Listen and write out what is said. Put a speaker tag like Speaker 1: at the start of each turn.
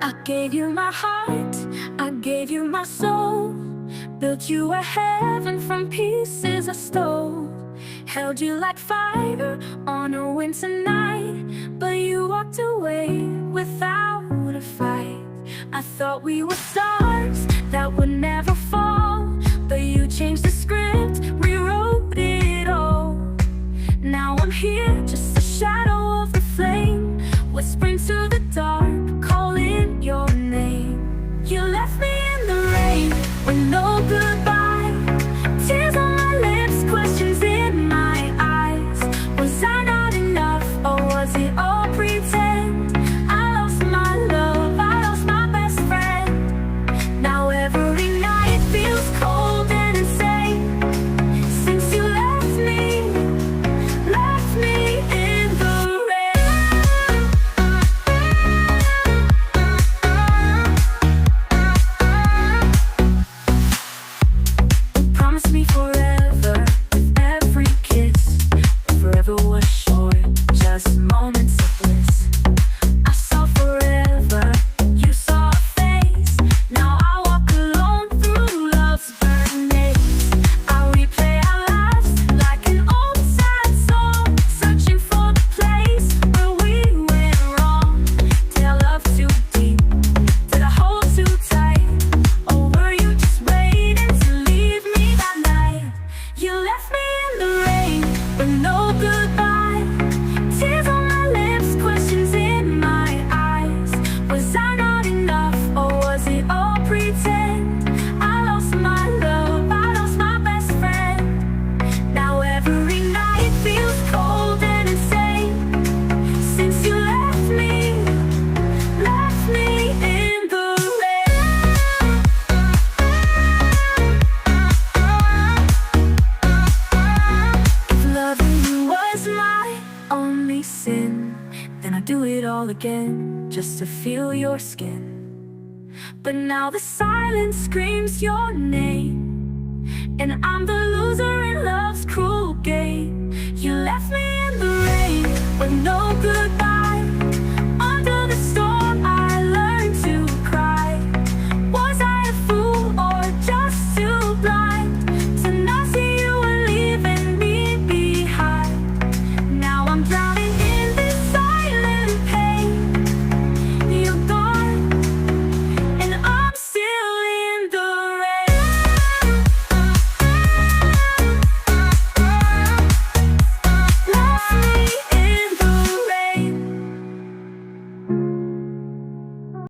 Speaker 1: I gave you my heart, I gave you my soul. Built you a heaven from pieces I stole. Held you like fire on a winter night, but you walked away without a fight. I thought we were stars that would never fall, but you changed the script, rewrote it all. Now I'm here, just a shadow of the flame, whispering to the dark, calling your name. You left me in the rain with no goodbye, tears on my lips, questions in my eyes. Was I not enough, or was it all pretend? I lost my love, I lost my best friend. Now every night feels cold and insane, since you left me in the rain. Promise me forever with every kiss, but forever was short, just moments of bliss. I saw forever, you saw a face. Now I walk alone through love's burning maze. I replay our lives like an old sad song, searching for the place where we went wrong. Did I love too deep? Did I hold too tight? Or were you just waiting to leave me that night? You left me in the rain with no goodbye, tears on my lips, questions in my eyes. Was I not enough, or was it all pretend? I lost my love, I lost my best friend. Now every night feels cold and insane, since you left me in the rain. If loving you was my only sin, then I'd do it all again, just to feel your skin. But now the silence screams your name, and I'm the loser in love's cruel game.